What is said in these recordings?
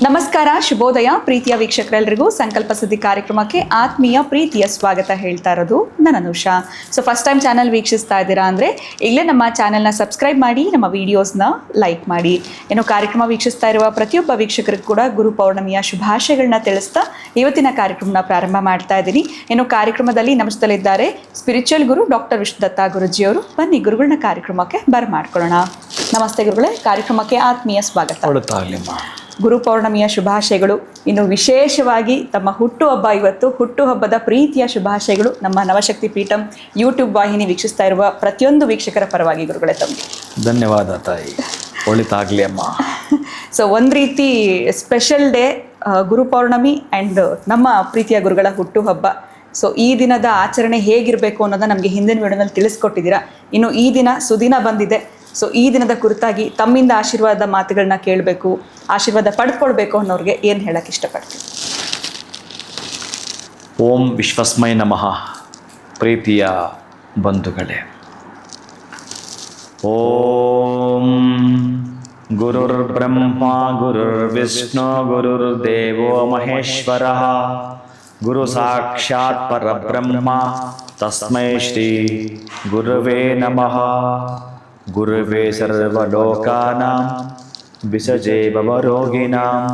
ನಮಸ್ಕಾರ, ಶುಭೋದಯ ಪ್ರೀತಿಯ ವೀಕ್ಷಕರೆಲ್ಲರಿಗೂ ಸಂಕಲ್ಪ ಸುದ್ದಿ ಕಾರ್ಯಕ್ರಮಕ್ಕೆ ಆತ್ಮೀಯ ಪ್ರೀತಿಯ ಸ್ವಾಗತ ಹೇಳ್ತಾ ಇರೋದು ನಾನು Anusha. So first time channel ವೀಕ್ಷಿಸ್ತಾ ಇದ್ದೀರಾ ಅಂದರೆ ಈಗಲೇ ನಮ್ಮ ಚಾನಲ್ನ ಸಬ್ಸ್ಕ್ರೈಬ್ ಮಾಡಿ, ನಮ್ಮ ವೀಡಿಯೋಸ್ನ ಲೈಕ್ ಮಾಡಿ. ಏನು ಕಾರ್ಯಕ್ರಮ ವೀಕ್ಷಿಸ್ತಾ ಇರುವ ಪ್ರತಿಯೊಬ್ಬ ವೀಕ್ಷಕರಿಗೂ ಕೂಡ ಗುರು ಪೌರ್ಣಮಿಯ ಶುಭಾಶಯಗಳನ್ನ ತಿಳಿಸ್ತಾ ಇವತ್ತಿನ ಕಾರ್ಯಕ್ರಮನ ಪ್ರಾರಂಭ ಮಾಡ್ತಾ ಇದ್ದೀನಿ. ಏನು ಕಾರ್ಯಕ್ರಮದಲ್ಲಿ ನಮಸ್ದಲ್ಲಿದ್ದಾರೆ ಸ್ಪಿರಿಚುವಲ್ ಗುರು ಡಾಕ್ಟರ್ ವಿಷ್ಣುದತ್ತ ಗುರುಜಿಯವರು. ಬನ್ನಿ ಗುರುಗಳನ್ನ ಕಾರ್ಯಕ್ರಮಕ್ಕೆ ಬರ್ಮಾಡ್ಕೊಳ್ಳೋಣ. ನಮಸ್ತೆ ಗುರುಗಳೇ, ಕಾರ್ಯಕ್ರಮಕ್ಕೆ ಆತ್ಮೀಯ ಸ್ವಾಗತ. ಗುರು ಪೌರ್ಣಮಿಯ ಶುಭಾಶಯಗಳು. ಇನ್ನು ವಿಶೇಷವಾಗಿ ತಮ್ಮ ಹುಟ್ಟುಹಬ್ಬ ಇವತ್ತು. ಹುಟ್ಟುಹಬ್ಬದ ಪ್ರೀತಿಯ ಶುಭಾಶಯಗಳು ನಮ್ಮ ನವಶಕ್ತಿ ಪೀಠಂ ಯೂಟ್ಯೂಬ್ ವಾಹಿನಿ ವೀಕ್ಷಿಸ್ತಾ ಇರುವ ಪ್ರತಿಯೊಂದು ವೀಕ್ಷಕರ ಪರವಾಗಿ ಗುರುಗಳೇ ತಮಗೆ ಧನ್ಯವಾದ ತಾಯಿ, ಒಳಿತಾಗಲಿ ಅಮ್ಮ. ಸೊ ಒಂದು ರೀತಿ special day Guru Purnima and ನಮ್ಮ ಪ್ರೀತಿಯ ಗುರುಗಳ ಹುಟ್ಟುಹಬ್ಬ. ಸೊ ಈ ದಿನದ ಆಚರಣೆ ಹೇಗಿರಬೇಕು ಅನ್ನೋದನ್ನ ನಮಗೆ ಹಿಂದಿನ ವಿಡಿಯೋನಲ್ಲಿ ತಿಳಿಸ್ಕೊಟ್ಟಿದ್ದೀರಾ. ಇನ್ನು ಈ ದಿನ ಸುದಿನ ಬಂದಿದೆ. ಸೊ ಈ ದಿನದ ಕುರಿತಾಗಿ ತಮ್ಮಿಂದ ಆಶೀರ್ವಾದ ಮಾತುಗಳನ್ನ ಕೇಳಬೇಕು, ಆಶೀರ್ವಾದ ಪಡ್ಕೊಳ್ಬೇಕು ಅನ್ನೋರಿಗೆ ಏನು ಹೇಳಕ್ಕೆ ಇಷ್ಟಪಡ್ತೀನಿ? ಓಂ ವಿಶ್ವಸ್ಮೈ ನಮಃ. ಪ್ರೀತಿಯ ಬಂಧುಗಳೇ, ಓಂ ಗುರುರ್ ಬ್ರಹ್ಮ ಗುರುರ್ ವಿಷ್ಣು ಗುರುರ್ ದೇವೋ ಮಹೇಶ್ವರ ಗುರು ಸಾಕ್ಷಾತ್ ಪರಬ್ರಹ್ಮ ತಸ್ಮೈ ಶ್ರೀ ಗುರುವೇ ನಮಃ. ಗುರುವೇ ಸರ್ವಲೋಕಾನಾಂ ವಿಸಜೇ ಭವರೋಗಿಣಾಂ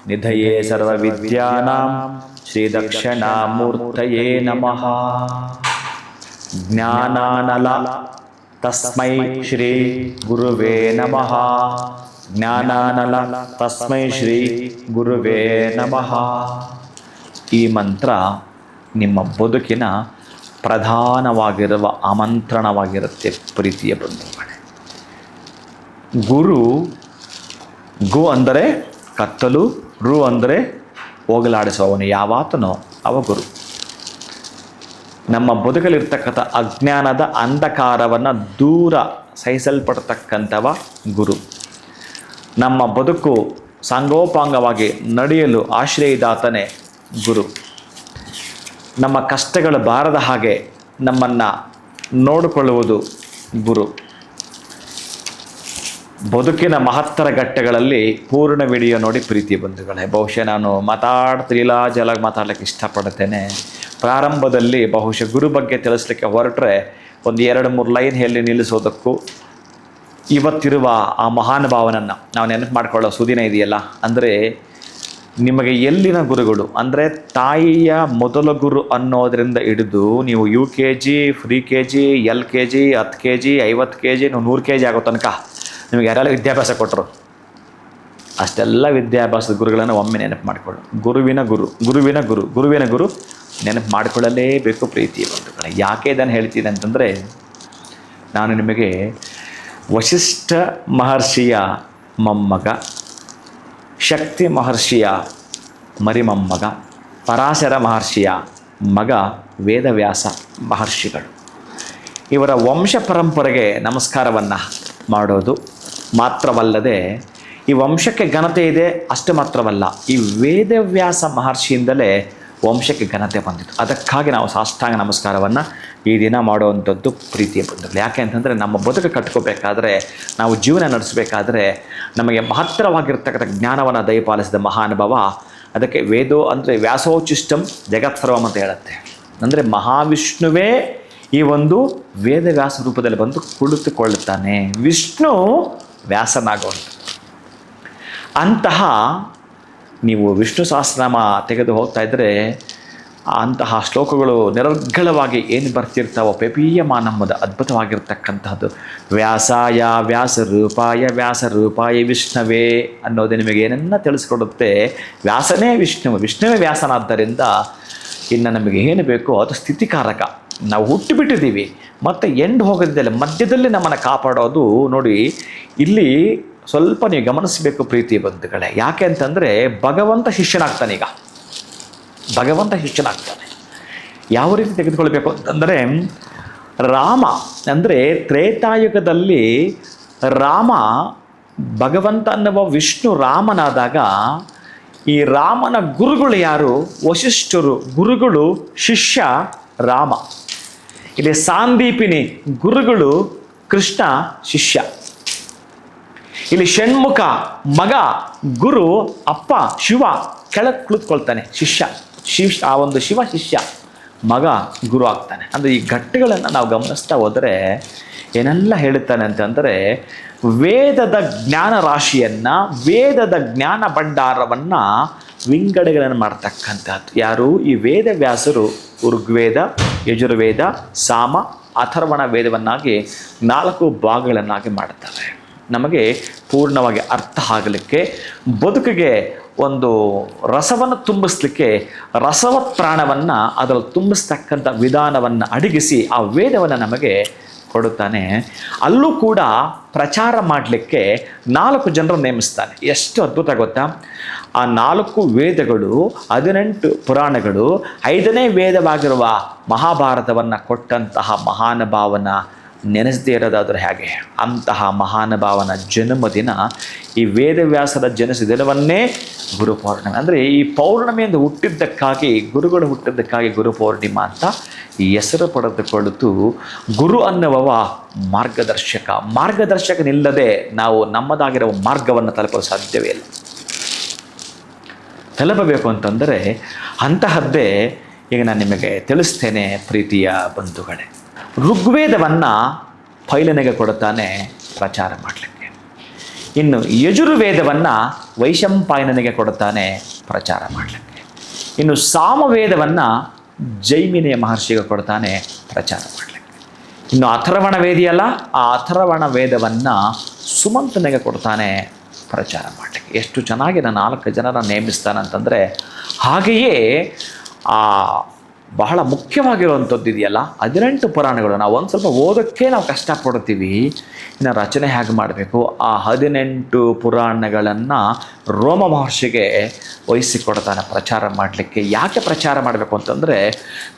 ನಿಧಯೇ ಸರ್ವವಿದ್ಯಾನಾಂ ಶ್ರೀ ದಕ್ಷಿಣಾಮೂರ್ತಯೇ ನಮಃ. ಜ್ಞಾನಾನಲ ತಸ್ಮೈ ಶ್ರೀ ಗುರುವೇ ನಮಃ. ಜ್ಞಾನಾನಲ ತಸ್ಮೈ ಶ್ರೀ ಗುರುವೇ ನಮಃ. ಈ ಮಂತ್ರ ನಿಮ್ಮ ಬದುಕಿನ ಪ್ರಧಾನವಾಗಿರುವ ಆಮಂತ್ರಣವಾಗಿರುತ್ತೆ ಪ್ರೀತಿಯ ಬಂಧುಗಳೇ. ಗುರು, ಗು ಅಂದರೆ ಕತ್ತಲು, ರು ಅಂದರೆ ಹೋಗಲಾಡಿಸುವವನು ಯಾವಾತನೋ ಅವ ಗುರು. ನಮ್ಮ ಬದುಕಲ್ಲಿರ್ತಕ್ಕಂಥ ಅಜ್ಞಾನದ ಅಂಧಕಾರವನ್ನು ದೂರ ಸಹಿಸಲ್ಪಡ್ತಕ್ಕಂಥವ ಗುರು. ನಮ್ಮ ಬದುಕು ಸಾಂಗೋಪಾಂಗವಾಗಿ ನಡೆಯಲು ಆಶ್ರಯದಾತನೇ ಗುರು. ನಮ್ಮ ಕಷ್ಟಗಳು ಬಾರದ ಹಾಗೆ ನಮ್ಮನ್ನು ನೋಡಿಕೊಳ್ಳುವುದು ಗುರು. ಬದುಕಿನ ಮಹತ್ತರ ಘಟ್ಟಗಳಲ್ಲಿ ಪೂರ್ಣ ವಿಡಿಯೋ ನೋಡಿ ಪ್ರೀತಿ ಬಂಧುಗಳೇ. ಬಹುಶಃ ನಾನು ಲೀಲಾಜಲಾಗಿ ಮಾತಾಡಲಿಕ್ಕೆ ಇಷ್ಟಪಡ್ತೇನೆ. ಪ್ರಾರಂಭದಲ್ಲಿ ಬಹುಶಃ ಗುರು ಬಗ್ಗೆ ತಿಳಿಸ್ಲಿಕ್ಕೆ ಹೊರಟ್ರೆ ಒಂದು 2-3 ಲೈನ್ ಹೇಳಿ ನಿಲ್ಲಿಸೋದಕ್ಕೂ ಇವತ್ತಿರುವ ಆ ಮಹಾನುಭಾವನನ್ನು ನಾವು ನೆನಪು ಮಾಡಿಕೊಳ್ಳೋ ಸುದಿನ ಇದೆಯಲ್ಲ. ಅಂದರೆ ನಿಮಗೆ ಎಲ್ಲಿನ ಗುರುಗಳು ಅಂದರೆ ತಾಯಿಯ ಮೊದಲ ಗುರು ಅನ್ನೋದರಿಂದ ಹಿಡಿದು ನೀವು UKG, free KG, LKG, 10 kg, 50 kg, 100 kg ಆಗೋ ತನಕ ನಿಮಗೆ ಯಾರೆಲ್ಲ ವಿದ್ಯಾಭ್ಯಾಸ ಕೊಟ್ಟರು ಅಷ್ಟೆಲ್ಲ ವಿದ್ಯಾಭ್ಯಾಸದ ಗುರುಗಳನ್ನು ಒಮ್ಮೆ ನೆನಪು ಮಾಡಿಕೊಳ್ಳು. ಗುರುವಿನ ಗುರು ನೆನಪು ಮಾಡಿಕೊಳ್ಳಲೇಬೇಕು ಪ್ರೀತಿಯ ಬಂಧುಗಳೇ. ಯಾಕೆ ಇದನ್ನು ಹೇಳ್ತೀನಿ ಅಂತಂದರೆ, ನಾನು ನಿಮಗೆ ವಸಿಷ್ಠ ಮಹರ್ಷಿಯ ಮೊಮ್ಮಗ, ಶಕ್ತಿ ಮಹರ್ಷಿಯ ಮರಿಮೊಮ್ಮಗ, ಪರಾಶರ ಮಹರ್ಷಿಯ ಮಗ ವೇದವ್ಯಾಸ ಮಹರ್ಷಿಗಳು. ಇವರ ವಂಶ ಪರಂಪರೆಗೆ ನಮಸ್ಕಾರವನ್ನು ಮಾಡೋದು ಮಾತ್ರವಲ್ಲದೆ ಈ ವಂಶಕ್ಕೆ ಘನತೆ ಇದೆ ಅಷ್ಟು ಮಾತ್ರವಲ್ಲ, ಈ ವೇದವ್ಯಾಸ ಮಹರ್ಷಿಯಿಂದಲೇ ವಂಶಕ್ಕೆ ಘನತೆ ಬಂದಿತ್ತು. ಅದಕ್ಕಾಗಿ ನಾವು ಸಾಷ್ಟಾಂಗ ನಮಸ್ಕಾರವನ್ನು ಈ ದಿನ ಮಾಡುವಂಥದ್ದು ಪ್ರೀತಿಯ ಬಂಧುಗಳು. ಯಾಕೆ ಅಂತಂದರೆ ನಮ್ಮ ಬದುಕು ಕಟ್ಕೋಬೇಕಾದ್ರೆ, ನಾವು ಜೀವನ ನಡೆಸಬೇಕಾದ್ರೆ ನಮಗೆ ಮಹತ್ತರವಾಗಿರ್ತಕ್ಕಂಥ ಜ್ಞಾನವನ್ನು ದಯಪಾಲಿಸಿದ ಮಹಾನುಭಾವ. ಅದಕ್ಕೆ ವೇದೋ ಅಂದರೆ ವ್ಯಾಸೋಚಿಷ್ಟಂ ಜಗತ್ಸರ್ವಂ ಅಂತ ಹೇಳುತ್ತೆ. ಅಂದರೆ ಮಹಾವಿಷ್ಣುವೇ ಈ ಒಂದು ವೇದವ್ಯಾಸ ರೂಪದಲ್ಲಿ ಬಂದು ಕುಳಿತುಕೊಳ್ಳುತ್ತಾನೆ. ವಿಷ್ಣು ವ್ಯಾಸನಾಗುವಂಥ ಅಂತಹ ನೀವು ವಿಷ್ಣು ಸಹಸ್ರನಾಮ ತೆಗೆದು ಹೋಗ್ತಾ ಇದ್ದರೆ ಅಂತಹ ಶ್ಲೋಕಗಳು ನಿರರ್ಗಳವಾಗಿ ಏನು ಬರ್ತಿರ್ತಾವೋ ಪೇಪೀಯಮಾನಂಬದ ಅದ್ಭುತವಾಗಿರ್ತಕ್ಕಂಥದ್ದು. ವ್ಯಾಸಾಯ ವ್ಯಾಸರೂಪಾಯ ವಿಷ್ಣುವೇ ಅನ್ನೋದು ನಿಮಗೆ ಏನನ್ನ ತಿಳಿಸ್ಕೊಡುತ್ತೆ. ವ್ಯಾಸನೇ ವಿಷ್ಣುವೇ ವ್ಯಾಸನಾದ್ದರಿಂದ ಇನ್ನು ನಮಗೆ ಏನು ಬೇಕೋ ಅದು ಸ್ಥಿತಿಕಾರಕ. ನಾವು ಹುಟ್ಟುಬಿಟ್ಟಿದ್ದೀವಿ ಮತ್ತು ಎಂಡ್ ಹೋಗೋದಿಲ್ಲ, ಮಧ್ಯದಲ್ಲಿ ನಮ್ಮನ್ನು ಕಾಪಾಡೋದು. ನೋಡಿ ಇಲ್ಲಿ ಸ್ವಲ್ಪ ನೀವು ಗಮನಿಸಬೇಕು ಪ್ರೀತಿ ಬಂಧುಗಳೇ. ಯಾಕೆ ಅಂತಂದರೆ ಭಗವಂತ ಶಿಷ್ಯನಾಗ್ತಾನೆ. ಈಗ ಭಗವಂತ ಶಿಷ್ಯನಾಗ್ತಾನೆ. ಯಾವ ರೀತಿ ತೆಗೆದುಕೊಳ್ಬೇಕು ಅಂತಂದರೆ, ರಾಮ ಅಂದರೆ ತ್ರೇತಾಯುಗದಲ್ಲಿ ರಾಮ ಭಗವಂತ ಅನ್ನುವ ವಿಷ್ಣು ರಾಮನಾದಾಗ ಈ ರಾಮನ ಗುರುಗಳು ಯಾರು? ವಸಿಷ್ಠರು ಗುರುಗಳು, ಶಿಷ್ಯ ರಾಮ. ಇಲ್ಲಿ ಸಾಂದೀಪಿನಿ ಗುರುಗಳು, ಕೃಷ್ಣ ಶಿಷ್ಯ. ಇಲ್ಲಿ ಷಣ್ಮುಖ ಮಗ, ಗುರು, ಅಪ್ಪ, ಶಿವ ಕೆಳಗೆ ಕುಳಿತುಕೊಳ್ತಾನೆ. ಆ ಒಂದು ಶಿವ ಶಿಷ್ಯ, ಮಗ ಗುರು ಆಗ್ತಾನೆ. ಅಂದರೆ ಈ ಘಟ್ಟಗಳನ್ನು ನಾವು ಗಮನಿಸ್ತಾ ಹೋದರೆ ಏನೆಲ್ಲ ಹೇಳುತ್ತಾನೆ ಅಂತಂದರೆ, ವೇದದ ಜ್ಞಾನ ರಾಶಿಯನ್ನು, ವೇದದ ಜ್ಞಾನ ಭಂಡಾರವನ್ನು ವಿಂಗಡಣೆಗಳನ್ನು ಮಾಡ್ತಕ್ಕಂಥದ್ದು ಯಾರು? ಈ ವೇದವ್ಯಾಸರು ಋಗ್ವೇದ, ಯಜುರ್ವೇದ, ಸಾಮ, ಅಥರ್ವಣ ವೇದವನ್ನಾಗಿ 4 ಭಾಗಗಳನ್ನಾಗಿ ಮಾಡ್ತಾರೆ. ನಮಗೆ ಪೂರ್ಣವಾಗಿ ಅರ್ಥ ಆಗಲಿಕ್ಕೆ, ಬದುಕಿಗೆ ಒಂದು ರಸವನ್ನು ತುಂಬಿಸ್ಲಿಕ್ಕೆ, ರಸವತ್ ಪ್ರಾಣವನ್ನು ಅದರಲ್ಲಿ ತುಂಬಿಸ್ತಕ್ಕಂಥ ವಿಧಾನವನ್ನು ಅಡಗಿಸಿ ಆ ವೇದವನ್ನು ನಮಗೆ ಕೊಡುತ್ತಾನೆ. ಅಲ್ಲೂ ಕೂಡ ಪ್ರಚಾರ ಮಾಡಲಿಕ್ಕೆ 4 ಜನರು ನೇಮಿಸ್ತಾನೆ. ಎಷ್ಟು ಅದ್ಭುತ ಗೊತ್ತಾ? ಆ 4 ವೇದಗಳು, 18 ಪುರಾಣಗಳು, 5ನೇ ವೇದವಾಗಿರುವ ಮಹಾಭಾರತವನ್ನು ಕೊಟ್ಟಂತಹ ಮಹಾನುಭಾವನ ನೆನೆಸದೇ ಇರೋದಾದರೆ ಹೇಗೆ? ಅಂತಹ ಮಹಾನುಭಾವನ ಜನ್ಮದಿನ ಈ ವೇದವ್ಯಾಸರ ಜನಿಸಿದ ದಿನವನ್ನೇ ಗುರು ಪೌರ್ಣಿಮೆ. ಅಂದರೆ ಈ ಪೌರ್ಣಿಮೆಯಿಂದ ಹುಟ್ಟಿದ್ದಕ್ಕಾಗಿ, ಗುರುಗಳು ಹುಟ್ಟಿದ್ದಕ್ಕಾಗಿ ಗುರು ಪೌರ್ಣಿಮಾ ಅಂತ ಈ ಹೆಸರು ಪಡೆದುಕೊಳ್ಳುತ್ತು. ಗುರು ಅನ್ನುವವ ಮಾರ್ಗದರ್ಶಕನಿಲ್ಲದೆ ನಾವು ನಮ್ಮದಾಗಿರುವ ಮಾರ್ಗವನ್ನು ತಲುಪಲು ಸಾಧ್ಯವೇ ಇಲ್ಲ. ತಲುಪಬೇಕು ಅಂತಂದರೆ ಅಂತಹದ್ದೇ ಈಗ ನಾನು ನಿಮಗೆ ತಿಳಿಸ್ತೇನೆ ಪ್ರೀತಿಯ ಬಂಧುಗಳೇ. ಋಗ್ವೇದವನ್ನು ಪೈಲನೆಗೆ ಕೊಡುತ್ತಾನೆ ಪ್ರಚಾರ ಮಾಡಲಿಕ್ಕೆ. ಇನ್ನು ಯಜುರ್ವೇದವನ್ನು ವೈಶಂಪಾಯನನಿಗೆ ಕೊಡುತ್ತಾನೆ ಪ್ರಚಾರ ಮಾಡಲಿಕ್ಕೆ. ಇನ್ನು ಸಾಮವೇದವನ್ನು ಜೈಮಿನಿಯ ಮಹರ್ಷಿಗೆ ಕೊಡ್ತಾನೆ ಪ್ರಚಾರ ಮಾಡಲಿಕ್ಕೆ. ಇನ್ನು ಅಥರ್ವಣ ವೇದಿಯಲ್ಲ, ಆ ಅಥರ್ವಣ ವೇದವನ್ನು ಸುಮಂತನಿಗೆ ಕೊಡ್ತಾನೆ ಪ್ರಚಾರ ಮಾಡಲಿಕ್ಕೆ. ಎಷ್ಟು ಚೆನ್ನಾಗಿ ನಾನು 4 ಜನರ ನೇಮಿಸ್ತಾನಂತಂದರೆ, ಹಾಗೆಯೇ ಆ ಬಹಳ ಮುಖ್ಯವಾಗಿರುವಂಥದ್ದು ಇದೆಯಲ್ಲ 18 ಪುರಾಣಗಳು. ನಾವು ಒಂದು ಸ್ವಲ್ಪ ಓದೋಕ್ಕೆ ನಾವು ಕಷ್ಟಪಡ್ತೀವಿ, ಇನ್ನು ರಚನೆ ಹೇಗೆ ಮಾಡಬೇಕು? ಆ 18 ಪುರಾಣಗಳನ್ನು ರೋಮ ಮಹರ್ಷಿಗೆ ವಹಿಸಿಕೊಡ್ತಾನೆ ಪ್ರಚಾರ ಮಾಡಲಿಕ್ಕೆ. ಯಾಕೆ ಪ್ರಚಾರ ಮಾಡಬೇಕು ಅಂತಂದರೆ,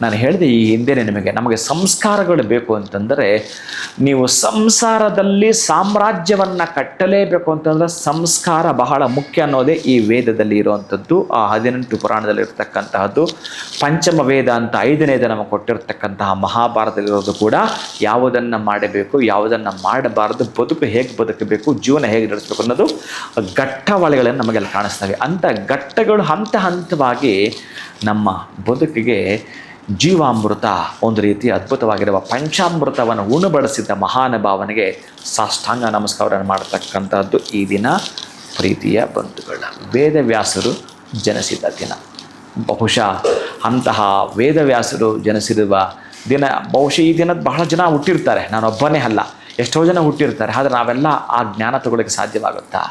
ನಾನು ಹೇಳಿದೆ ಈ ಹಿಂದೆಯೇ ನಮಗೆ ಸಂಸ್ಕಾರಗಳು ಬೇಕು ಅಂತಂದರೆ, ನೀವು ಸಂಸಾರದಲ್ಲಿ ಸಾಮ್ರಾಜ್ಯವನ್ನು ಕಟ್ಟಲೇಬೇಕು ಅಂತಂದರೆ ಸಂಸ್ಕಾರ ಬಹಳ ಮುಖ್ಯ ಅನ್ನೋದೇ ಈ ವೇದದಲ್ಲಿ ಇರುವಂಥದ್ದು. ಆ 18 ಪುರಾಣದಲ್ಲಿ ಇರತಕ್ಕಂತಹದ್ದು. ಪಂಚಮ ವೇದ ಅಂತ 5ನೇದು ನಮಗೆ ಕೊಟ್ಟಿರ್ತಕ್ಕಂತಹ ಮಹಾಭಾರತದಲ್ಲಿರೋದು ಕೂಡ ಯಾವುದನ್ನು ಮಾಡಬೇಕು, ಯಾವುದನ್ನು ಮಾಡಬಾರದು, ಬದುಕು ಹೇಗೆ ಬದುಕಬೇಕು, ಜೀವನ ಹೇಗೆ ನಡೆಸಬೇಕು ಅನ್ನೋದು ಘಟ್ಟವಳಿಗಳನ್ನು ನಮಗೆಲ್ಲ ಕಾಣಿಸ್ತವೆ. ಅಂಥ ಘಟ್ಟಗಳು ಹಂತ ಹಂತವಾಗಿ ನಮ್ಮ ಬದುಕಿಗೆ ಜೀವಾಮೃತ, ಒಂದು ರೀತಿ ಅದ್ಭುತವಾಗಿರುವ ಪಂಚಾಮೃತವನ್ನು ಉಣಬಡಿಸಿದ ಮಹಾನುಭಾವನಿಗೆ ಸಾಷ್ಟಾಂಗ ನಮಸ್ಕಾರವನ್ನು ಮಾಡತಕ್ಕಂಥದ್ದು ಈ ದಿನ ಪ್ರೀತಿಯ ಬಂಧುಗಳ. ವೇದವ್ಯಾಸರು ಜನಿಸಿದ ದಿನ. ಬಹುಶಃ ಅಂತಹ ವೇದವ್ಯಾಸರು ಜನಿಸಿರುವ ದಿನ, ಬಹುಶಃ ಈ ದಿನದ ಬಹಳ ಜನ ಹುಟ್ಟಿರ್ತಾರೆ, ನಾನೊಬ್ಬನೇ ಅಲ್ಲ, ಎಷ್ಟೋ ಜನ ಹುಟ್ಟಿರ್ತಾರೆ. ಆದರೆ ನಾವೆಲ್ಲ ಆ ಜ್ಞಾನ ತಗೊಳ್ಳೋಕ್ಕೆ ಸಾಧ್ಯವಾಗುತ್ತಾ?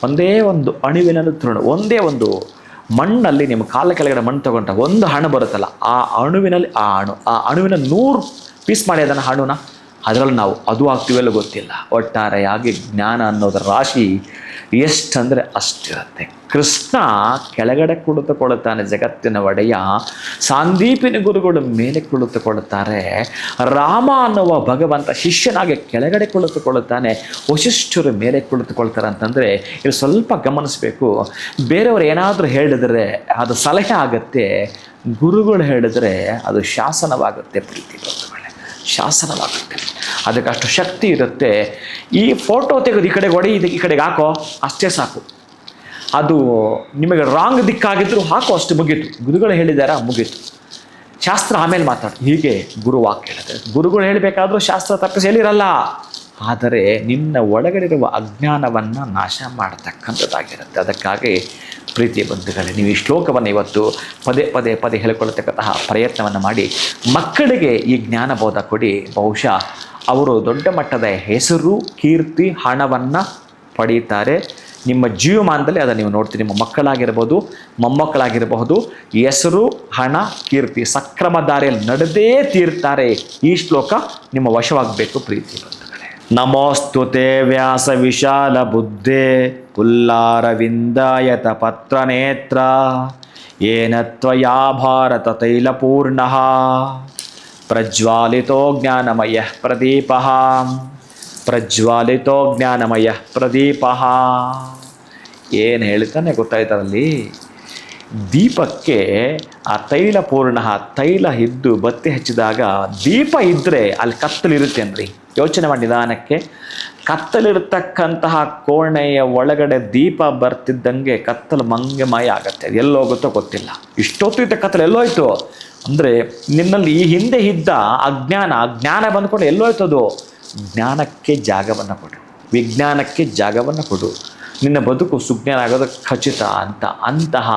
ಒಂದೇ ಒಂದು ಅಣುವಿನಲ್ಲಿ ಒಂದೇ ಒಂದು ಮಣ್ಣಲ್ಲಿ ನಿಮ್ಮ ಕಾಲ ಕೆಳಗಡೆ ಮಣ್ಣು ತೊಗೊಂಡ್ರೆ ಒಂದು ಹಣ್ಣು ಬರುತ್ತಲ್ಲ, ಆ ಅಣುವಿನಲ್ಲಿ ಆ ಅಣುವಿನ 100 ಪೀಸ್ ಮಾಡಿ ಅದನ್ನು ಹಣ್ಣುನ ಅದರಲ್ಲಿ ನಾವು ಅದು ಆಗ್ತೀವಲ್ಲ ಗೊತ್ತಿಲ್ಲ. ಒಟ್ಟಾರೆಯಾಗಿ ಜ್ಞಾನ ಅನ್ನೋದರ ರಾಶಿ ಎಷ್ಟಂದರೆ ಅಷ್ಟಿರುತ್ತೆ. ಕೃಷ್ಣ ಕೆಳಗಡೆ ಕುಳಿತುಕೊಳ್ಳುತ್ತಾನೆ, ಜಗತ್ತಿನ ಒಡೆಯ. ಸಾಂದೀಪಿನಿ ಗುರುಗಳು ಮೇಲೆ ಕುಳಿತುಕೊಳ್ಳುತ್ತಾರೆ. ರಾಮ ಅನ್ನುವ ಭಗವಂತ ಶಿಷ್ಯನಾಗಿ ಕೆಳಗಡೆ ಕುಳಿತುಕೊಳ್ಳುತ್ತಾನೆ, ವಶಿಷ್ಠರು ಮೇಲೆ ಕುಳಿತುಕೊಳ್ತಾರೆ. ಅಂತಂದರೆ ಇದು ಸ್ವಲ್ಪ ಗಮನಿಸಬೇಕು. ಬೇರೆಯವರು ಏನಾದರೂ ಹೇಳಿದರೆ ಅದು ಸಲಹೆ ಆಗುತ್ತೆ, ಗುರುಗಳು ಹೇಳಿದರೆ ಅದು ಶಾಸನವಾಗುತ್ತೆ. ಪ್ರೀತಿ ಬಂಧುಗಳೇ, ಶಾಸನವಾಗುತ್ತೆ. ಅದಕ್ಕೆ ಅಷ್ಟು ಶಕ್ತಿ ಇರುತ್ತೆ. ಈ ಫೋಟೋ ತೆಗೆದು ಈ ಕಡೆಗೆ ಹೊಡಿ, ಈ ಕಡೆಗೆ ಹಾಕೋ, ಅಷ್ಟೇ ಸಾಕು. ಅದು ನಿಮಗೆ ರಾಂಗ್ ದಿಕ್ಕಾಗಿದ್ದರೂ ಹಾಕೋ, ಅಷ್ಟು ಮುಗೀತು. ಗುರುಗಳು ಹೇಳಿದಾರ, ಮುಗೀತು. ಶಾಸ್ತ್ರ ಆಮೇಲೆ ಮಾತಾಡು, ಹೀಗೆ ಗುರು ವಾಕ್ಯ ಹೇಳಿದೆ. ಗುರುಗಳು ಹೇಳಬೇಕಾದ್ರೂ ಶಾಸ್ತ್ರ ತಪ್ಪಿಸಿ ಹೇಳಿರಲ್ಲ, ಆದರೆ ನಿನ್ನ ಒಳಗಡಿರುವ ಅಜ್ಞಾನವನ್ನು ನಾಶ ಮಾಡತಕ್ಕಂಥದ್ದಾಗಿರುತ್ತೆ. ಅದಕ್ಕಾಗಿ ಪ್ರೀತಿಯ ಬಂಧುಗಳೇ, ನೀವು ಈ ಶ್ಲೋಕವನ್ನು ಇವತ್ತು ಪದೇ ಹೇಳಿಕೊಳ್ಳತಕ್ಕಂತಹ ಪ್ರಯತ್ನವನ್ನು ಮಾಡಿ ಮಕ್ಕಳಿಗೆ ಈ ಜ್ಞಾನಬೋಧ ಕೊಡಿ. ಬಹುಶಃ ಅವರು ದೊಡ್ಡ ಮಟ್ಟದ ಹೆಸರು, ಕೀರ್ತಿ, ಹಣವನ್ನು ಪಡೀತಾರೆ. ನಿಮ್ಮ ಜೀವಮಾನದಲ್ಲಿ ಅದನ್ನು ನೀವು ನೋಡ್ತೀರಿ. ನಿಮ್ಮ ಮಕ್ಕಳಾಗಿರ್ಬೋದು, ಮೊಮ್ಮಕ್ಕಳಾಗಿರಬಹುದು, ಹೆಸರು, ಹಣ, ಕೀರ್ತಿ ಸಕ್ರಮ ದಾರಿಯಲ್ಲಿ ನಡೆದೇ ತೀರ್ತಾರೆ. ಈ ಶ್ಲೋಕ ನಿಮ್ಮ ವಶವಾಗಬೇಕು ಪ್ರೀತಿ ಬಂಧುಗಳೇ. ನಮೋಸ್ತುತೆ ವ್ಯಾಸ ವಿಶಾಲ ಬುದ್ಧೇ ಪುಲ್ಲಾರವಿಂದಾಯತ ಪತ್ರನೇತ್ರ ಯೇನ ತ್ವಯಾ ಭಾರತ ತೈಲಪೂರ್ಣಃ ಪ್ರಜ್ವಾಲಿತೋ ಜ್ಞಾನಮಯಃ ಪ್ರದೀಪಃ ಪ್ರಜ್ವಾಲಿತೋ ಜ್ಞಾನಮಯಃ ಪ್ರದೀಪಃ. ಏನು ಹೇಳ್ತಾನೆ ಗೊತ್ತಾಯ್ತರಲ್ಲಿ? ದೀಪಕ್ಕೆ ಆ ತೈಲ ಪೂರ್ಣ, ತೈಲ ಇದ್ದು ಬತ್ತಿ ಹಚ್ಚಿದಾಗ ದೀಪ ಇದ್ದರೆ ಅಲ್ಲಿ ಕತ್ತಲಿರುತ್ತೆ ಅಂದ್ರಿ. ಯೋಚನೆ ಮಾಡಿ ನಿಧಾನಕ್ಕೆ. ಕತ್ತಲಿರ್ತಕ್ಕಂತಹ ಕೋಣೆಯ ಒಳಗಡೆ ದೀಪ ಬರ್ತಿದ್ದಂಗೆ ಕತ್ತಲು ಮಂಗೆಮಯ ಆಗತ್ತೆ, ಎಲ್ಲೋಗುತ್ತೋ ಗೊತ್ತಿಲ್ಲ. ಇಷ್ಟೊತ್ತು ಇದ್ದ ಕತ್ತಲು ಎಲ್ಲೋಯ್ತು ಅಂದರೆ ನಿನ್ನಲ್ಲಿ ಈ ಹಿಂದೆ ಇದ್ದ ಜ್ಞಾನ ಬಂದ್ಕೊಂಡು ಎಲ್ಲೋಯ್ತದು. ಜ್ಞಾನಕ್ಕೆ ಜಾಗವನ್ನು ಕೊಡು, ವಿಜ್ಞಾನಕ್ಕೆ ಜಾಗವನ್ನು ಕೊಡು, ನಿನ್ನ ಬದುಕು ಸುಜ್ಞಾನ ಆಗೋದು ಖಚಿತ ಅಂತಹ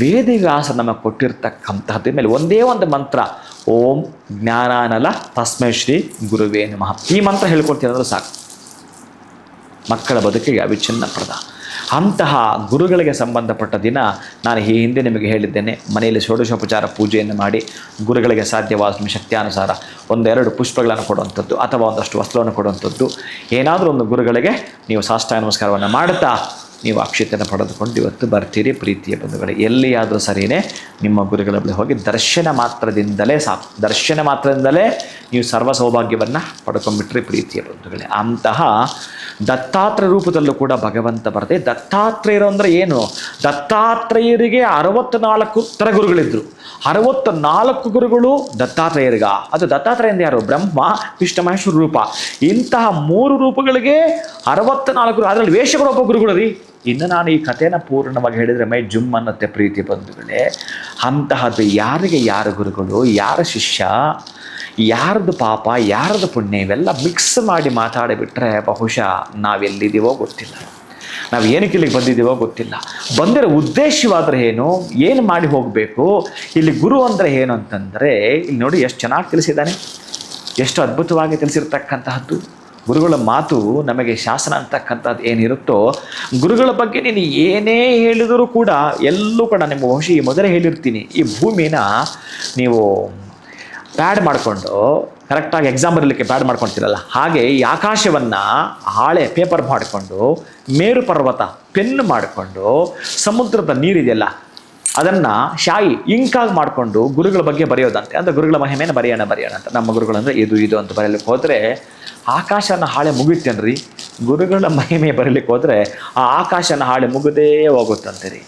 ವೇದವ್ಯಾಸ ನಮಗೆ ಕೊಟ್ಟಿರ್ತಕ್ಕಂತಹದ್ರ ಮೇಲೆ ಒಂದೇ ಒಂದು ಮಂತ್ರ, ಓಂ ಜ್ಞಾನಾನಲ ತಸ್ಮೈ ಶ್ರೀ ಗುರುವೇ ನಮಃ. ಈ ಮಂತ್ರ ಹೇಳ್ಕೊಡ್ತೀನಿ ಅಂದ್ರೆ ಸಾಕು, ಮಕ್ಕಳ ಬದುಕಿಗೆ ಅವಿಚ್ಛಿನ್ನಪ್ರದ. ಅಂತಹ ಗುರುಗಳಿಗೆ ಸಂಬಂಧಪಟ್ಟ ದಿನ ನಾನು ಈ ಹಿಂದೆ ನಿಮಗೆ ಹೇಳಿದ್ದೇನೆ, ಮನೆಯಲ್ಲಿ ಷೋಡಶೋಪಚಾರ ಪೂಜೆಯನ್ನು ಮಾಡಿ ಗುರುಗಳಿಗೆ ಸಾಧ್ಯವಾದ ನಿಮ್ಮ ಶಕ್ತಿಯಾನುಸಾರ ಒಂದೆರಡು ಪುಷ್ಪಗಳನ್ನು ಕೊಡುವಂಥದ್ದು ಅಥವಾ ಒಂದಷ್ಟು ವಸ್ತ್ರವನ್ನು ಕೊಡುವಂಥದ್ದು, ಏನಾದರೂ ಒಂದು ಗುರುಗಳಿಗೆ ನೀವು ಸಾಷ್ಟಾಂಗ ನಮಸ್ಕಾರವನ್ನು ಮಾಡುತ್ತಾ ನೀವು ಅಕ್ಷತೆಯನ್ನು ಪಡೆದುಕೊಂಡು ಇವತ್ತು ಬರ್ತೀರಿ. ಪ್ರೀತಿಯ ಬಂಧುಗಳೇ, ಎಲ್ಲಿಯಾದರೂ ಸರಿಯೇ ನಿಮ್ಮ ಗುರುಗಳ ಬಳಿ ಹೋಗಿ ದರ್ಶನ ಮಾತ್ರದಿಂದಲೇ ಸಾಕು, ದರ್ಶನ ಮಾತ್ರದಿಂದಲೇ ನೀವು ಸರ್ವ ಸೌಭಾಗ್ಯವನ್ನು ಪಡ್ಕೊಂಡ್ಬಿಟ್ರಿ. ಪ್ರೀತಿಯ ಬಂಧುಗಳೇ, ಅಂತಹ ದತ್ತಾತ್ರೇಯ ರೂಪದಲ್ಲೂ ಕೂಡ ಭಗವಂತ ಬರದೆ. ದತ್ತಾತ್ರೇಯರು ಅಂದರೆ ಏನು? ದತ್ತಾತ್ರೇಯರಿಗೆ 64 ಥರ ಗುರುಗಳಿದ್ದರು. 64 ಗುರುಗಳು ದತ್ತಾತ್ರೇಯರಿಗ. ಅದು ದತ್ತಾತ್ರೇಯಂದ ಯಾರು? ಬ್ರಹ್ಮ ವಿಷ್ಣು ಮಹೇಶ್ವರ ರೂಪ. ಇಂತಹ 3 ರೂಪಗಳಿಗೆ 64 ಅದರಲ್ಲಿ ವೇಷಗಳೊಬ್ಬ ಗುರುಗಳು ರೀ. ಇನ್ನು ನಾನು ಈ ಕಥೆಯನ್ನು ಪೂರ್ಣವಾಗಿ ಹೇಳಿದರೆ ಮೈ ಜುಮ್ ಅನ್ನತ್ತೆ. ಪ್ರೀತಿ ಬಂಧುಗಳೇ, ಅಂತಹದ್ದು ಯಾರಿಗೆ ಯಾರು ಗುರುಗಳು, ಯಾರ ಶಿಷ್ಯ, ಯಾರದು ಪಾಪ, ಯಾರದು ಪುಣ್ಯ, ಇವೆಲ್ಲ ಮಿಕ್ಸ್ ಮಾಡಿ ಮಾತಾಡಿಬಿಟ್ರೆ ಬಹುಶಃ ನಾವೆಲ್ಲಿದ್ದೀವೋ ಗೊತ್ತಿಲ್ಲ, ನಾವು ಏನಕ್ಕೆ ಇಲ್ಲಿಗೆ ಬಂದಿದ್ದೀವೋ ಗೊತ್ತಿಲ್ಲ. ಬಂದಿರೋ ಉದ್ದೇಶವಾದರೆ ಏನು ಮಾಡಿ ಹೋಗಬೇಕು, ಇಲ್ಲಿ ಗುರು ಅಂದರೆ ಏನು ಅಂತಂದರೆ ಇಲ್ಲಿ ನೋಡಿ ಎಷ್ಟು ಚೆನ್ನಾಗಿ ತಿಳಿಸಿದ್ದಾನೆ, ಎಷ್ಟು ಅದ್ಭುತವಾಗಿ ತಿಳಿಸಿರ್ತಕ್ಕಂತಹದ್ದು. ಗುರುಗಳ ಮಾತು ನಮಗೆ ಶಾಸನ ಅಂತಕ್ಕಂಥದ್ದು ಏನಿರುತ್ತೋ, ಗುರುಗಳ ಬಗ್ಗೆ ನೀನು ಏನೇ ಹೇಳಿದರೂ ಕೂಡ ಎಲ್ಲೂ ಕೂಡ ನಿಮ್ಮ ಬಹುಶಃ ಈ ಮೊದಲೇ ಹೇಳಿರ್ತೀನಿ, ಈ ಭೂಮಿನ ನೀವು ಪ್ಯಾಡ್ ಮಾಡಿಕೊಂಡು ಕರೆಕ್ಟಾಗಿ ಎಕ್ಸಾಮ್ ಬರಲಿಕ್ಕೆ ಪ್ಯಾಡ್ ಮಾಡ್ಕೊಳ್ತೀರಲ್ಲ, ಹಾಗೆ ಈ ಆಕಾಶವನ್ನು ಹಾಳೆ ಪೇಪರ್ ಮಾಡಿಕೊಂಡು, ಮೇರು ಪರ್ವತ ಪೆನ್ನು ಮಾಡಿಕೊಂಡು, ಸಮುದ್ರದ ನೀರಿದೆಯಲ್ಲ ಅದನ್ನು ಶಾಯಿ ಇಂಕಾಗಿ ಮಾಡಿಕೊಂಡು ಗುರುಗಳ ಬಗ್ಗೆ ಬರೆಯೋದಂತೆ. ಅಂದರೆ ಗುರುಗಳ ಮಹಿಮೆಯನ್ನು ಬರೆಯೋಣ ಅಂತ. ನಮ್ಮ ಗುರುಗಳಂದರೆ ಇದು ಅಂತ ಬರೆಯಲಿಕ್ಕೆ ಹೋದರೆ ಆಕಾಶನ ಹಾಳೆ ಮುಗಿತೇನ್ರಿ. ಗುರುಗಳ ಮಹಿಮೆ ಬರಲಿಕ್ಕೆ ಹೋದರೆ ಆ ಆಕಾಶನ ಹಾಳೆ ಮುಗದೇ ಹೋಗುತ್ತಂತೆ ರೀ.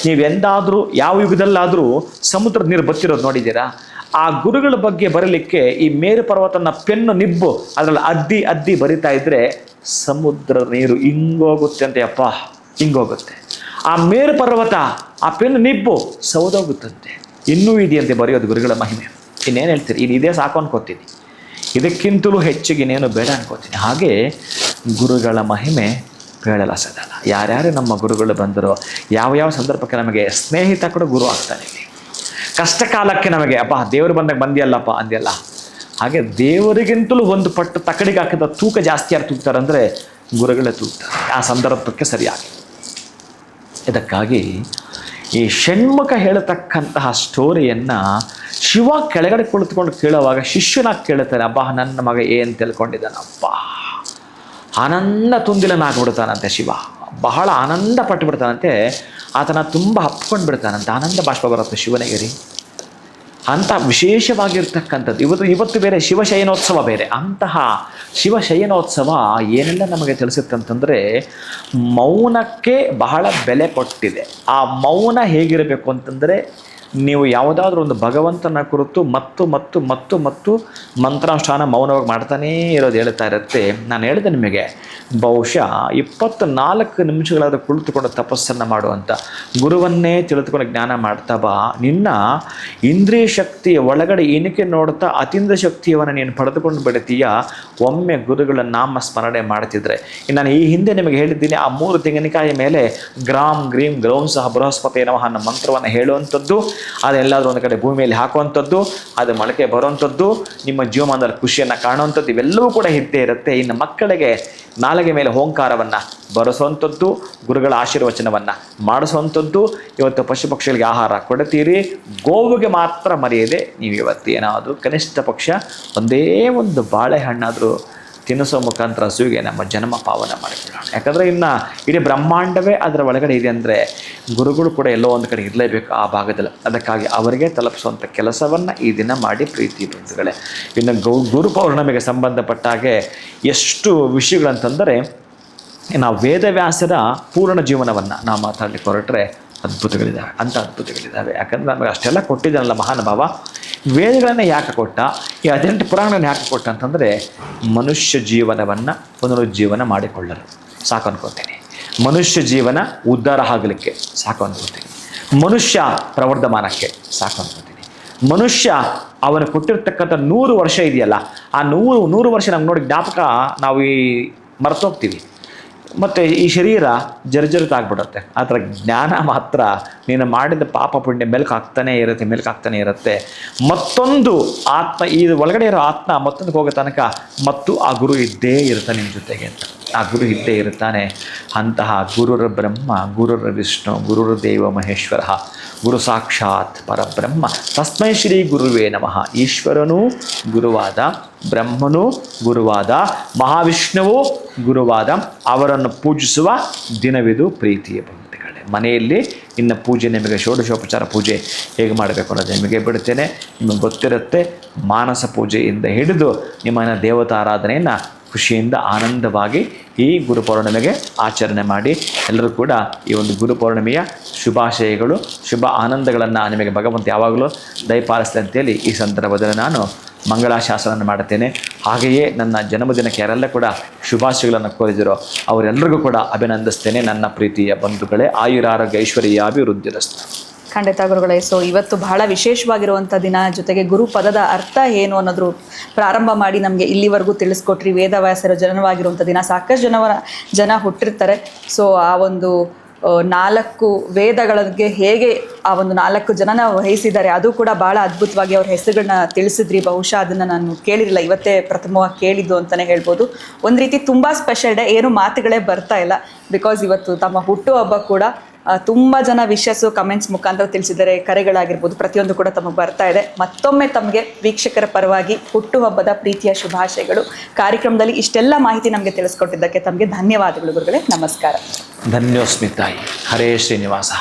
ನೀವೆಂದಾದರೂ ಯಾವ ಯುಗದಲ್ಲಾದರೂ ಸಮುದ್ರದ ನೀರು ಬತ್ತಿರೋದು ನೋಡಿದ್ದೀರಾ? ಆ ಗುರುಗಳ ಬಗ್ಗೆ ಬರಲಿಕ್ಕೆ ಈ ಮೇರು ಪರ್ವತನ ಪೆನ್ನು ನಿಬ್ಬು ಅದರಲ್ಲಿ ಅದ್ದಿ ಬರಿತಾ ಇದ್ದರೆ ಸಮುದ್ರ ನೀರು ಹಿಂಗೋಗುತ್ತೆ ಅಂತೆ. ಅಪ್ಪ, ಹಿಂಗೋಗುತ್ತೆ. ಆ ಮೇರು ಪರ್ವತ ಆ ಪೆನ್ನು ನಿಬ್ಬು ಸೌದೋಗುತ್ತಂತೆ. ಇನ್ನೂ ಇದೆಯಂತೆ ಬರೆಯೋದು ಗುರುಗಳ ಮಹಿಮೆ. ಇನ್ನೇನು ಹೇಳ್ತೀರಿ? ಇದೇ ಸಾಕು ಅನ್ಕೋತೀನಿ, ಇದಕ್ಕಿಂತಲೂ ಹೆಚ್ಚಿಗೆ ಇನ್ನೇನು ಬೇಡ ಅನ್ಕೋತೀನಿ. ಹಾಗೆ ಗುರುಗಳ ಮಹಿಮೆ ಹೇಳಲಾಸದಲ್ಲ. ಯಾರ್ಯಾರು ನಮ್ಮ ಗುರುಗಳು ಬಂದರೋ, ಯಾವ ಸಂದರ್ಭಕ್ಕೆ ನಮಗೆ ಸ್ನೇಹಿತ ಕೂಡ ಗುರು ಆಗ್ತಾನೆ. ಇಲ್ಲಿ ಕಷ್ಟ ಕಾಲಕ್ಕೆ ನಮಗೆ ಅಪ್ಪ ದೇವರು ಬಂದಾಗ ಬಂದಿಯಲ್ಲಪ್ಪ ಅಂದ್ಯಲ್ಲ, ಹಾಗೆ ದೇವರಿಗಿಂತಲೂ ಒಂದು ಪಟ್ಟು ತಕಡಿಗೆ ಹಾಕಿದ ತೂಕ ಜಾಸ್ತಿ ಯಾರು ತೂಗ್ತಾರೆ ಅಂದರೆ ಗುರುಗಳೇ ತೂಗ್ತಾರೆ ಆ ಸಂದರ್ಭಕ್ಕೆ ಸರಿಯಾಗಿ. ಇದಕ್ಕಾಗಿ ಈ ಷಣ್ಮುಖ ಹೇಳತಕ್ಕಂತಹ ಸ್ಟೋರಿಯನ್ನು ಶಿವ ಕೆಳಗಡೆ ಕುಳಿತುಕೊಂಡು ಕೇಳುವಾಗ ಶಿಷ್ಯನಾಗಿ ಕೇಳುತ್ತಾನೆ, ಅಬ್ಬಾ ನನ್ನ ಮಗ ಏನು ತಿಳ್ಕೊಂಡಿದ್ದಾನಪ್ಪ, ಆನಂದ ತುಂದಿಲನಾಗ್ಬಿಡ್ತಾನಂತೆ ಶಿವ. ಬಹಳ ಆನಂದ ಪಟ್ಟು ಬಿಡ್ತಾನಂತೆ, ಆತನ ತುಂಬ ಹಪ್ಕೊಂಡು ಬಿಡ್ತಾನಂತೆ. ಆನಂದ ಬಾಷ್ಪ ಬರುತ್ತೆ ಶಿವನಿಗೆ ರೀ. ಅಂಥ ವಿಶೇಷವಾಗಿರ್ತಕ್ಕಂಥದ್ದು ಇವತ್ತು ಬೇರೆ ಶಿವಶಯನೋತ್ಸವ ಬೇರೆ. ಅಂತಹ ಶಿವಶಯನೋತ್ಸವ ಏನೆಲ್ಲ ನಮಗೆ ತಿಳಿಸುತ್ತಂತಂದರೆ ಮೌನಕ್ಕೆ ಬಹಳ ಬೆಲೆ ಕೊಟ್ಟಿದೆ. ಆ ಮೌನ ಹೇಗಿರಬೇಕು ಅಂತಂದರೆ, ನೀವು ಯಾವುದಾದ್ರೂ ಒಂದು ಭಗವಂತನ ಕುರಿತು ಮತ್ತು ಮಂತ್ರಾನುಷ್ಠಾನ ಮೌನವಾಗಿ ಮಾಡ್ತಾನೇ ಇರೋದು ಹೇಳ್ತಾ ಇರುತ್ತೆ. ನಾನು ಹೇಳಿದೆ ನಿಮಗೆ, ಬಹುಶಃ 24 ನಿಮಿಷಗಳಾದರೂ ಕುಳಿತುಕೊಂಡು ತಪಸ್ಸನ್ನು ಮಾಡುವಂಥ ಗುರುವನ್ನೇ ತಿಳಿದುಕೊಂಡು ಜ್ಞಾನ ಮಾಡ್ತಾ ಬಾ. ನಿನ್ನ ಇಂದ್ರಿಯ ಶಕ್ತಿಯ ಒಳಗಡೆ ಏನಕ್ಕೆ ನೋಡ್ತಾ ಅತೀಂದ್ರ ಶಕ್ತಿಯನ್ನು ನೀನು ಪಡೆದುಕೊಂಡು ಬಿಡ್ತೀಯ ಒಮ್ಮೆ ಗುರುಗಳ ನಾಮ ಸ್ಮರಣೆ ಮಾಡ್ತಿದ್ರೆ. ನಾನು ಈ ಹಿಂದೆ ನಿಮಗೆ ಹೇಳಿದ್ದೀನಿ, ಆ 3 ತೆಂಗಿನಕಾಯಿ ಮೇಲೆ ಗ್ರಾಮ್ ಗ್ರೀಂ ಗ್ರೌಂ ಸಹ ಬೃಹಸ್ಪತಿ ನಮಃ ಅನ್ನೋ ಮಂತ್ರವನ್ನು ಹೇಳುವಂಥದ್ದು, ಅದೆಲ್ಲಾದರೂ ಒಂದು ಕಡೆ ಭೂಮಿಯಲ್ಲಿ ಹಾಕುವಂಥದ್ದು, ಅದು ಮೊಳಕೆ ಬರುವಂಥದ್ದು, ನಿಮ್ಮ ಜೀವಮಾನದಲ್ಲಿ ಖುಷಿಯನ್ನು ಕಾಣುವಂಥದ್ದು, ಇವೆಲ್ಲವೂ ಕೂಡ ಇದ್ದೇ ಇರುತ್ತೆ. ಇನ್ನು ಮಕ್ಕಳಿಗೆ ನಾಲಿಗೆ ಮೇಲೆ ಓಂಕಾರವನ್ನು ಬರೆಸುವಂಥದ್ದು, ಗುರುಗಳ ಆಶೀರ್ವಚನವನ್ನು ಮಾಡಿಸುವಂಥದ್ದು. ಇವತ್ತು ಪಶು ಪಕ್ಷಿಗಳಿಗೆ ಆಹಾರ ಕೊಡ್ತೀರಿ, ಗೋವಿಗೆ ಮಾತ್ರ ಮರೆಯದೆ ನೀವು ಇವತ್ತು ಏನಾದರೂ ಕನಿಷ್ಠ ಪಕ್ಷ ಒಂದೇ ಒಂದು ಬಾಳೆಹಣ್ಣಾದರೂ ತಿನ್ನಿಸೋ ಮುಖಾಂತರ ಹಸುವಿಗೆ ನಮ್ಮ ಜನ್ಮ ಪಾವನ ಮಾಡಿಕೊಳ್ಳೋಣ. ಯಾಕಂದರೆ ಇನ್ನು ಇಡೀ ಬ್ರಹ್ಮಾಂಡವೇ ಅದರ ಒಳಗಡೆ ಇದೆ ಅಂದರೆ ಗುರುಗಳು ಕೂಡ ಎಲ್ಲೋ ಒಂದು ಕಡೆ ಇರಲೇಬೇಕು ಆ ಭಾಗದಲ್ಲಿ. ಅದಕ್ಕಾಗಿ ಅವರಿಗೆ ತಲುಪಿಸುವಂಥ ಕೆಲಸವನ್ನು ಈ ದಿನ ಮಾಡಿ. ಪ್ರೀತಿ ಬಂಧುಗಳೇ, ಇನ್ನು ಗುರು ಪೌರ್ಣಮಿಗೆ ಸಂಬಂಧಪಟ್ಟ ಹಾಗೆ ಎಷ್ಟು ವಿಷಯಗಳಂತಂದರೆ, ನಾವು ವೇದವ್ಯಾಸರ ಪೂರ್ಣ ಜೀವನವನ್ನು ನಾವು ಮಾತಾಡಲಿಕ್ಕೆ ಹೊರಟ್ರೆ ಅದ್ಭುತಗಳಿದ್ದಾವೆ. ಅಂಥ ಅದ್ಭುತಗಳಿದ್ದಾವೆ. ಯಾಕಂದರೆ ನಮಗೆ ಅಷ್ಟೆಲ್ಲ ಕೊಟ್ಟಿದ್ದಾನಲ್ಲ ಮಹಾನುಭಾವ, ವೇದಗಳನ್ನು ಯಾಕೆ ಕೊಟ್ಟ, ಈ 18 ಪುರಾಣಗಳನ್ನು ಯಾಕೆ ಕೊಟ್ಟ ಅಂತಂದರೆ ಮನುಷ್ಯ ಜೀವನವನ್ನು ಪುನರುಜ್ಜೀವನ ಮಾಡಿಕೊಳ್ಳಲು ಸಾಕು ಅನ್ಕೋತೀನಿ. ಮನುಷ್ಯ ಜೀವನ ಉದ್ಧಾರ ಆಗಲಿಕ್ಕೆ ಸಾಕು ಅನ್ಕೋತೀನಿ. ಮನುಷ್ಯ ಪ್ರವರ್ಧಮಾನಕ್ಕೆ ಸಾಕು ಅನ್ಕೋತೀನಿ. ಮನುಷ್ಯ ಅವನು ಕೊಟ್ಟಿರ್ತಕ್ಕಂಥ 100 ವರ್ಷ ಇದೆಯಲ್ಲ, ಆ 100 ವರ್ಷ ನಮ್ಗೆ ನೋಡಿ ಜ್ಞಾಪಕ ನಾವು ಮರೆತೋಗ್ತೀವಿ. ಮತ್ತು ಈ ಶರೀರ ಜರ್ಜರಿತಾಗ್ಬಿಡುತ್ತೆ. ಆದರೆ ಜ್ಞಾನ ಮಾತ್ರ ನೀನು ಮಾಡಿದ ಪಾಪ ಪುಣ್ಯ ಮೆಲ್ಕಾಗ್ತಾನೆ ಇರುತ್ತೆ. ಮತ್ತೊಂದು ಆತ್ಮ, ಈ ಒಳಗಡೆ ಇರೋ ಆತ್ಮ ಮತ್ತೊಂದು ಹೋಗೋ ತನಕ ಮತ್ತು ಆ ಗುರು ಇದ್ದೇ ಇರ್ತಾನೆ ನಿಮ್ಮ ಜೊತೆಗೆ ಅಂತ. ಆ ಗುರು ಇದ್ದೇ ಇರ್ತಾನೆ. ಅಂತಹ ಗುರುರ ಬ್ರಹ್ಮ, ಗುರುರ ವಿಷ್ಣು, ಗುರುರ ದೇವ ಮಹೇಶ್ವರ, ಗುರು ಸಾಕ್ಷಾತ್ ಪರಬ್ರಹ್ಮ ತಸ್ಮೈ ಶ್ರೀ ಗುರುವೇ ನಮಃ. ಈಶ್ವರನೂ ಗುರುವಾದ, ಬ್ರಹ್ಮನೂ ಗುರುವಾದ, ಮಹಾವಿಷ್ಣುವೂ ಗುರುವಾದ ಅವರನ್ನು ಪೂಜಿಸುವ ದಿನವಿದು ಪ್ರೀತಿಯ ಬಂಧುಗಳೇ. ಮನೆಯಲ್ಲಿ ಇನ್ನು ಪೂಜೆ ನಿಮಗೆ ಷೋಡಶೋಪಚಾರ ಪೂಜೆ ಹೇಗೆ ಮಾಡಬೇಕು ಅನ್ನೋದು ನಿಮಗೆ ಬಿಡುತ್ತೇನೆ. ನಿಮಗೆ ಗೊತ್ತಿರುತ್ತೆ. ಮಾನಸ ಪೂಜೆಯಿಂದ ಹಿಡಿದು ನಿಮ್ಮನ್ನು ದೇವತಾರಾಧನೆಯನ್ನು ಖುಷಿಯಿಂದ ಆನಂದವಾಗಿ ಈ ಗುರುಪೌರ್ಣಿಮೆಗೆ ಆಚರಣೆ ಮಾಡಿ. ಎಲ್ಲರೂ ಕೂಡ ಈ ಒಂದು ಗುರುಪೌರ್ಣಿಮೆಯ ಶುಭಾಶಯಗಳು, ಶುಭ ಆನಂದಗಳನ್ನು ನಿಮಗೆ ಭಗವಂತ ಯಾವಾಗಲೂ ದಯಪಾಲಿಸಲಿ ಅಂತೇಳಿ ಈ ಸಂದರ್ಭದಲ್ಲಿ ನಾನು ಮಂಗಳಾಶಾಸನ ಮಾಡುತ್ತೇನೆ. ಹಾಗೆಯೇ ನನ್ನ ಜನ್ಮದಿನಕ್ಕೆ ಯಾರೆಲ್ಲ ಕೂಡ ಶುಭಾಶಯಗಳನ್ನು ಕೋರಿದಿರೋ ಅವರೆಲ್ಲರಿಗೂ ಕೂಡ ಅಭಿನಂದಿಸ್ತೇನೆ. ನನ್ನ ಪ್ರೀತಿಯ ಬಂಧುಗಳೇ, ಆಯುರಾರೋಗ್ಯ ಐಶ್ವರ್ಯಾಭಿವೃದ್ಧಿರಸ್ತು. ಖಂಡಿತ ಗುರುಗಳೇ. ಸೊ ಇವತ್ತು ಬಹಳ ವಿಶೇಷವಾಗಿರುವಂಥ ದಿನ, ಜೊತೆಗೆ ಗುರು ಪದದ ಅರ್ಥ ಏನು ಅನ್ನೋದ್ರು ಪ್ರಾರಂಭ ಮಾಡಿ ನಮಗೆ ಇಲ್ಲಿವರೆಗೂ ತಿಳಿಸ್ಕೊಟ್ರಿ. ವೇದವ್ಯಾಸರ ಜನನವಾಗಿರುವಂಥ ದಿನ. ಸಾಕಷ್ಟು ಜನ ಹುಟ್ಟಿರ್ತಾರೆ. ಸೊ ಆ ಒಂದು 4 ವೇದಗಳಿಗೆ ಹೇಗೆ ಆ ಒಂದು 4 ಜನನ ವಹಿಸಿದ್ದಾರೆ ಅದು ಕೂಡ ಭಾಳ ಅದ್ಭುತವಾಗಿ ಅವ್ರ ಹೆಸರುಗಳನ್ನ ತಿಳಿಸಿದ್ರಿ. ಬಹುಶಃ ಅದನ್ನು ನಾನು ಕೇಳಿರಲಿಲ್ಲ, ಇವತ್ತೇ ಪ್ರಥಮವಾಗಿ ಕೇಳಿದ್ದು ಅಂತಲೇ ಹೇಳ್ಬೋದು. ಒಂದು ರೀತಿ ತುಂಬ ಸ್ಪೆಷಲ್ ಡೇ. ಏನು ಮಾತುಗಳೇ ಬರ್ತಾ ಇಲ್ಲ. ಬಿಕಾಸ್ ಇವತ್ತು ತಮ್ಮ ಹುಟ್ಟುಹಬ್ಬ ಕೂಡ ತುಂಬ ಜನ ವಿಶಸ್ಸು ಕಮೆಂಟ್ಸ್ ಮುಖಾಂತರ ತಿಳಿಸಿದ್ದಾರೆ, ಕರೆಗಳಾಗಿರ್ಬೋದು, ಪ್ರತಿಯೊಂದು ಕೂಡ ತಮಗೆ ಬರ್ತಾ ಇದೆ. ಮತ್ತೊಮ್ಮೆ ತಮಗೆ ವೀಕ್ಷಕರ ಪರವಾಗಿ ಹುಟ್ಟುಹಬ್ಬದ ಪ್ರೀತಿಯ ಶುಭಾಶಯಗಳು. ಕಾರ್ಯಕ್ರಮದಲ್ಲಿ ಇಷ್ಟೆಲ್ಲ ಮಾಹಿತಿ ನಮಗೆ ತಿಳಿಸ್ಕೊಟ್ಟಿದ್ದಕ್ಕೆ ತಮಗೆ ಧನ್ಯವಾದಗಳು ಗುರುಗಳೇ. ನಮಸ್ಕಾರ. ಧನ್ಯೋಸ್ಮಿ ತಾಯಿ. ಹರೇ ಶ್ರೀನಿವಾಸ.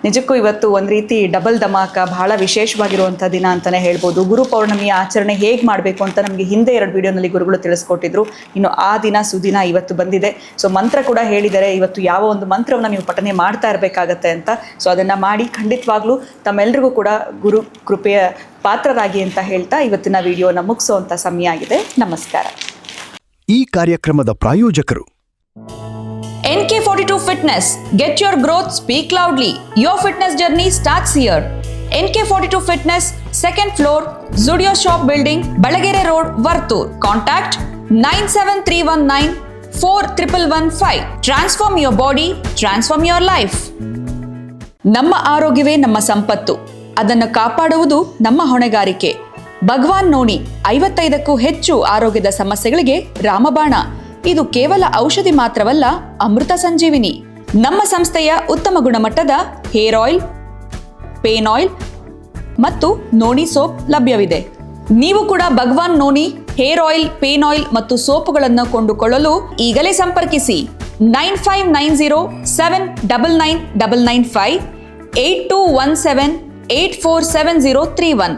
ನಿಜಕ್ಕೂ ಇವತ್ತು ಒಂದು ರೀತಿ ಡಬಲ್ ಧಮಾಕ, ಬಹಳ ವಿಶೇಷವಾಗಿರುವಂಥ ದಿನ ಅಂತಲೇ ಹೇಳ್ಬೋದು. ಗುರು ಪೌರ್ಣಮಿಯ ಆಚರಣೆ ಹೇಗೆ ಮಾಡಬೇಕು ಅಂತ ನಮಗೆ ಹಿಂದೆ 2 ವಿಡಿಯೋನಲ್ಲಿ ಗುರುಗಳು ತಿಳಿಸ್ಕೊಟ್ಟಿದ್ರು. ಇನ್ನು ಆ ದಿನ ಸುದಿನ ಇವತ್ತು ಬಂದಿದೆ. ಸೊ ಮಂತ್ರ ಕೂಡ ಹೇಳಿದ್ದಾರೆ, ಇವತ್ತು ಯಾವ ಒಂದು ಮಂತ್ರವನ್ನು ನೀವು ಪಠನೆ ಮಾಡ್ತಾ ಇರಬೇಕಾಗತ್ತೆ ಅಂತ. ಸೊ ಅದನ್ನು ಮಾಡಿ ಖಂಡಿತವಾಗ್ಲೂ ತಮ್ಮೆಲ್ಲರಿಗೂ ಕೂಡ ಗುರು ಕೃಪೆಯ ಪಾತ್ರರಾಗಿ ಅಂತ ಹೇಳ್ತಾ ಇವತ್ತಿನ ವಿಡಿಯೋನ ಮುಗಿಸೋವಂಥ ಸಮಯ ಆಗಿದೆ. ನಮಸ್ಕಾರ. ಈ ಕಾರ್ಯಕ್ರಮದ ಪ್ರಾಯೋಜಕರು NK42 Fitness. Get your growth, speak loudly. Your fitness journey starts here. NK42 Fitness, 2nd floor, Zudio Shop Building, Balagere Road, Vartur. Contact 97319 4115. Transform your body, transform your life. ನಮ್ಮ ಆರೋಗ್ಯವೇ ನಮ್ಮ ಸಂಪತ್ತು. ಅದನ್ನು ಕಾಪಾಡುವುದು ನಮ್ಮ ಹೊಣೆಗಾರಿಕೆ. ಭಗವಾನ್ ನೋಣಿ 55ಕ್ಕೂ ಹೆಚ್ಚು ಆರೋಗ್ಯದ ಸಮಸ್ಯೆಗಳಿಗೆ ರಾಮಬಾಣ. ಇದು ಕೇವಲ ಔಷಧಿ ಮಾತ್ರವಲ್ಲ, ಅಮೃತ ಸಂಜೀವಿನಿ. ನಮ್ಮ ಸಂಸ್ಥೆಯ ಉತ್ತಮ ಗುಣಮಟ್ಟದ ಹೇರ್ ಆಯಿಲ್, ಪೇನ್ ಆಯಿಲ್ ಮತ್ತು ನೋಣಿ ಸೋಪ್ ಲಭ್ಯವಿದೆ. ನೀವು ಕೂಡ ಭಗವಾನ್ ನೋಣಿ ಹೇರ್ ಆಯಿಲ್, ಪೇನ್ ಆಯಿಲ್ ಮತ್ತು ಸೋಪುಗಳನ್ನು ಕೊಂಡುಕೊಳ್ಳಲು ಈಗಲೇ ಸಂಪರ್ಕಿಸಿ 9590799995 8217 847031.